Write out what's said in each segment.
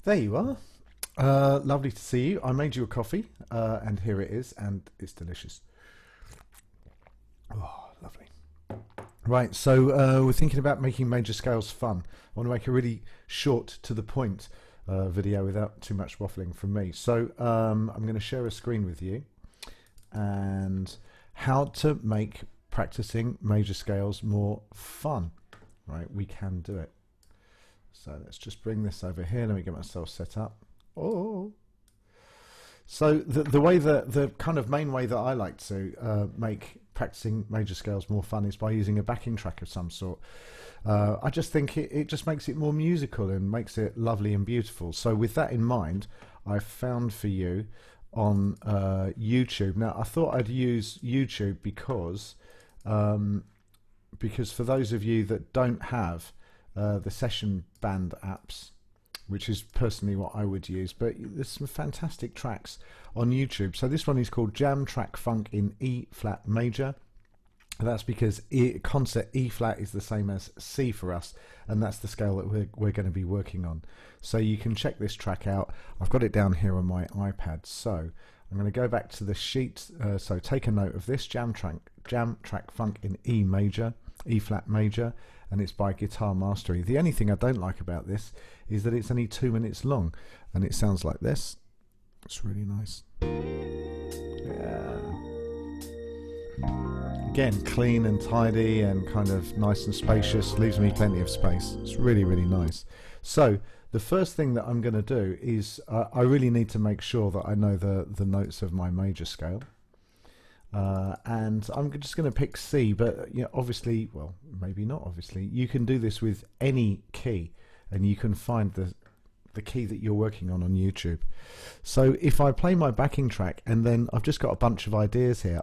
There you are. Lovely to see you. I made you a coffee, and here it is, and it's delicious. Oh, lovely. Right, so we're thinking about making major scales fun. I want to make a really short, to the point video without too much waffling from me. So I'm going to share a screen with you, and how to make practicing major scales more fun. Right, we can do it. So let's just bring this over here. Let me get myself set up. Oh, so the way that the kind of main way that I like to make practicing major scales more fun is by using a backing track of some sort. I just think it just makes it more musical and makes it lovely and beautiful. So with that in mind, I found for you on YouTube. Now I thought I'd use YouTube because for those of you that don't have the session band apps, which is personally what I would use, but there's some fantastic tracks on YouTube. So this one is called Jam Track Funk in E flat major. And that's because concert E flat is the same as C for us, and that's the scale that we're going to be working on. So you can check this track out. I've got it down here on my iPad. So I'm going to go back to the sheet. So take a note of this Jam Track Funk in E major, E flat major, and it's by Guitar Mastery. The only thing I don't like about this is that it's only 2 minutes long, and it sounds like this. It's really nice. Yeah. Again, clean and tidy and kind of nice and spacious, leaves me plenty of space. It's really, really nice. So the first thing that I'm going to do is I really need to make sure that I know the notes of my major scale. And I'm just going to pick C, but you know, obviously, well, maybe not obviously, you can do this with any key, and you can find the key that you're working on YouTube. So if I play my backing track, and then I've just got a bunch of ideas here.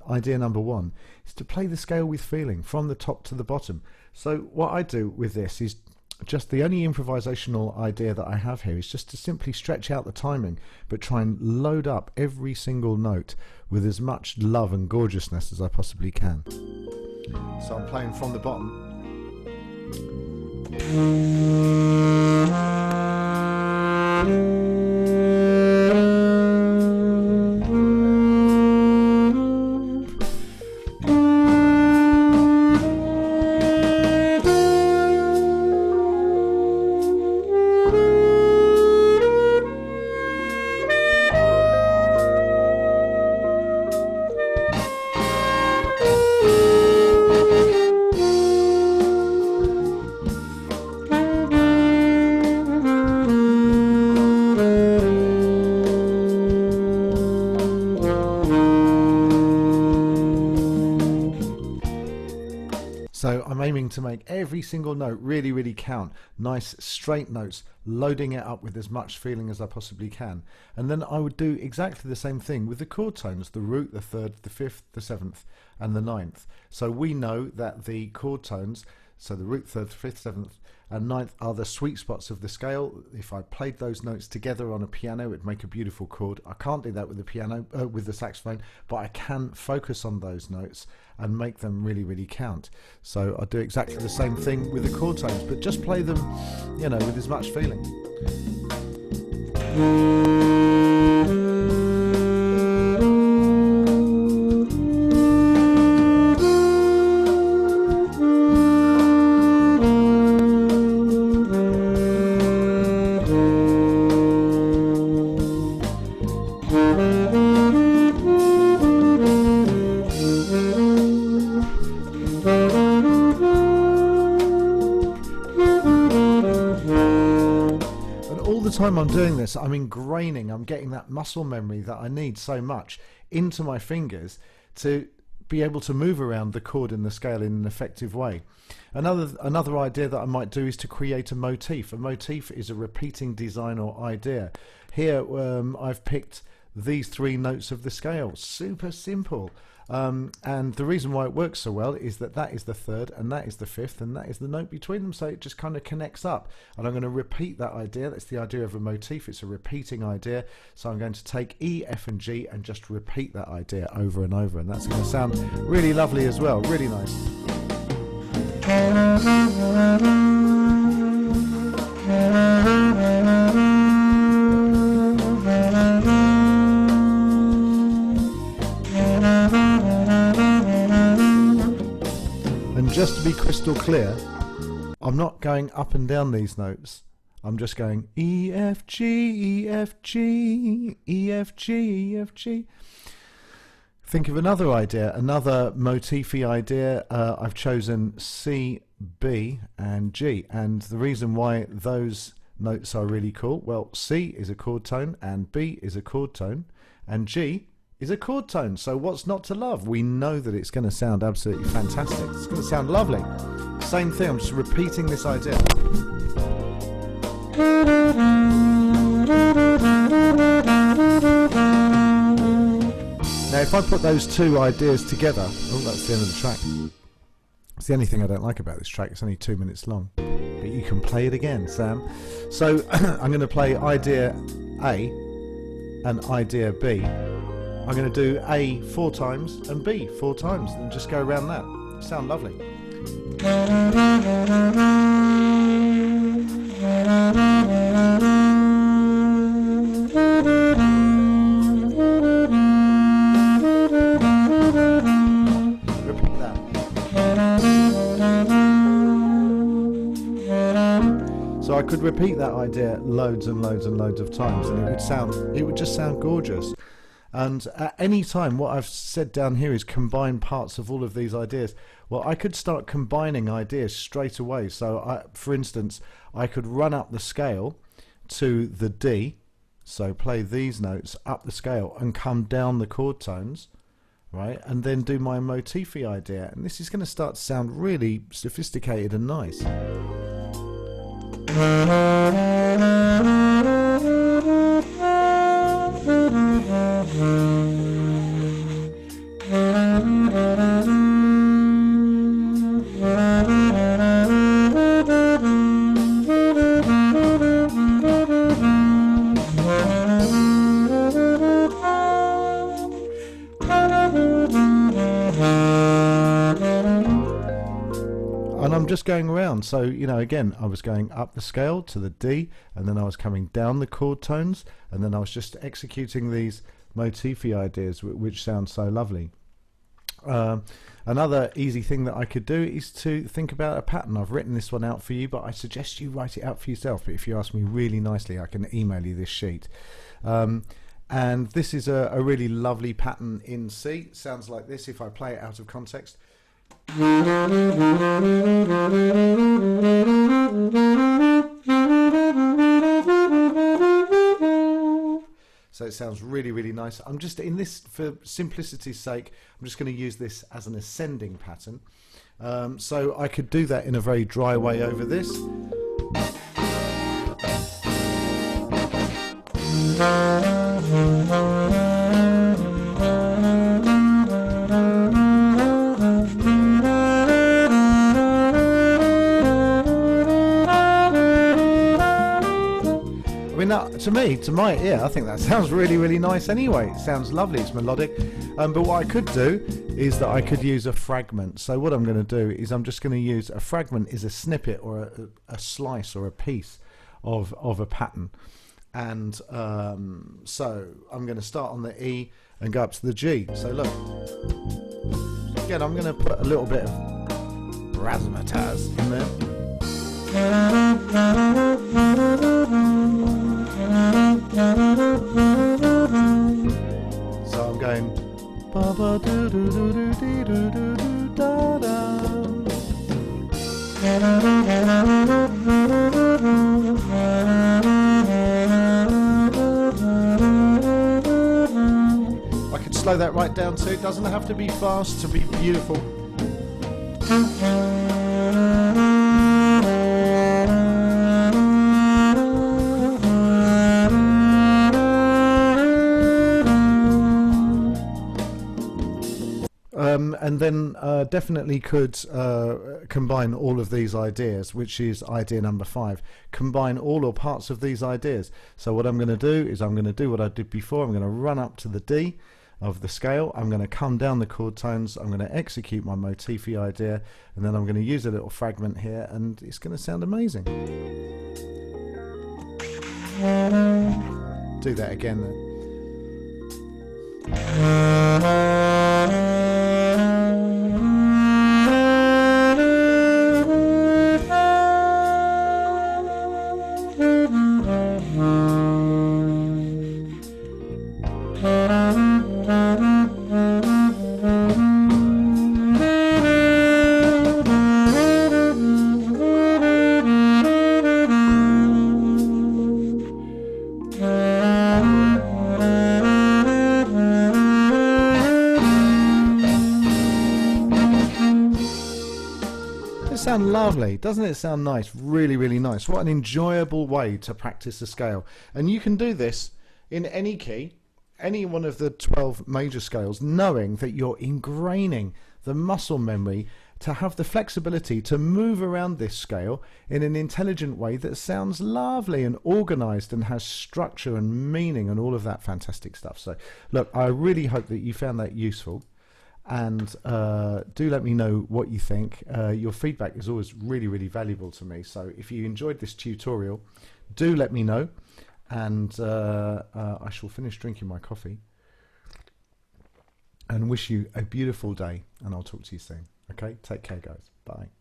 Idea number one is to play the scale with feeling from the top to the bottom. So what I do with this is just the only improvisational idea that I have here is just to simply stretch out the timing, but try and load up every single note with as much love and gorgeousness as I possibly can. So I'm playing from the bottom. So I'm aiming to make every single note really, really count. Nice straight notes, loading it up with as much feeling as I possibly can. And then I would do exactly the same thing with the chord tones, the root, the third, the fifth, the seventh, and the ninth. So we know that the chord tones, so the root, third, fifth, seventh, and ninth are the sweet spots of the scale. If I played those notes together on a piano, it'd make a beautiful chord. I can't do that with the piano, with the saxophone, but I can focus on those notes and make them really, really count. So I do exactly the same thing with the chord tones, but just play them, you know, with as much feeling. Time I'm doing this, I'm ingraining, I'm getting that muscle memory that I need so much into my fingers to be able to move around the chord and the scale in an effective way. Another idea that I might do is to create a motif. A motif is a repeating design or idea. Here I've picked these 3 notes of the scale. Super simple. And the reason why it works so well is that that is the third, and that is the fifth, and that is the note between them, so it just kind of connects up. And I'm going to repeat that idea. That's the idea of a motif. It's a repeating idea. So I'm going to take E, F and G and just repeat that idea over and over, and that's going to sound really lovely as well. Really nice. crystal clear, I'm not going up and down these notes. I'm just going E, F, G, E, F, G, E, F, G, E, F, G. Think of another idea, another motify idea. I've chosen C, B and G, and the reason why those notes are really cool, well, C is a chord tone and B is a chord tone and G is a chord tone. So what's not to love? We know that it's going to sound absolutely fantastic. It's going to sound lovely. Same thing, I'm just repeating this idea. Now if I put those two ideas together, oh, that's the end of the track. It's the only thing I don't like about this track, it's only 2 minutes long. But you can play it again, Sam. So I'm going to play idea A and idea B. I'm going to do A 4 times and B 4 times and just go around that. Sound lovely. Repeat that. So I could repeat that idea loads and loads and loads of times and it would just sound gorgeous. And at any time, what I've said down here is combine parts of all of these ideas. Well, I could start combining ideas straight away. So for instance, I could run up the scale to the D, so play these notes up the scale and come down the chord tones, right? And then do my motify idea. And this is going to start to sound really sophisticated and nice. And I'm just going around, so you know, again, I was going up the scale to the D, and then I was coming down the chord tones, and then I was just executing these motify ideas, which sound so lovely. Another easy thing that I could do is to think about a pattern. I've written this one out for you, but I suggest you write it out for yourself. But if you ask me really nicely, I can email you this sheet. And this is a really lovely pattern in C. It sounds like this if I play it out of context. So it sounds really, really nice. I'm just in this, for simplicity's sake, I'm just going to use this as an ascending pattern. So I could do that in a very dry way over this. To my ear, I think that sounds really, really nice anyway. It sounds lovely, it's melodic. But what I could do is that I could use a fragment. So what I'm going to do is I'm just going to use a fragment is a snippet or a slice or a piece of a pattern. And so I'm going to start on the E and go up to the G. So look, again, I'm going to put a little bit of razzmatazz in there. So I'm going ba ba do do do do dee do do do da da. I could slow that right down too. It doesn't have to be fast to be beautiful. And then definitely could combine all of these ideas, which is idea number 5. Combine all or parts of these ideas. So what I'm going to do is I'm going to do what I did before. I'm going to run up to the D of the scale. I'm going to come down the chord tones. I'm going to execute my motify idea, and then I'm going to use a little fragment here, and it's going to sound amazing. Do that again then. lovely? Doesn't it sound nice? Really, really nice. What an enjoyable way to practice the scale. And you can do this in any key, any one of the 12 major scales, knowing that you're ingraining the muscle memory to have the flexibility to move around this scale in an intelligent way that sounds lovely and organized and has structure and meaning and all of that fantastic stuff. So look, I really hope that you found that useful, and do let me know what you think. Your feedback is always really, really valuable to me. So if you enjoyed this tutorial, do let me know, and I shall finish drinking my coffee and wish you a beautiful day, and I'll talk to you soon. Okay, take care guys, bye.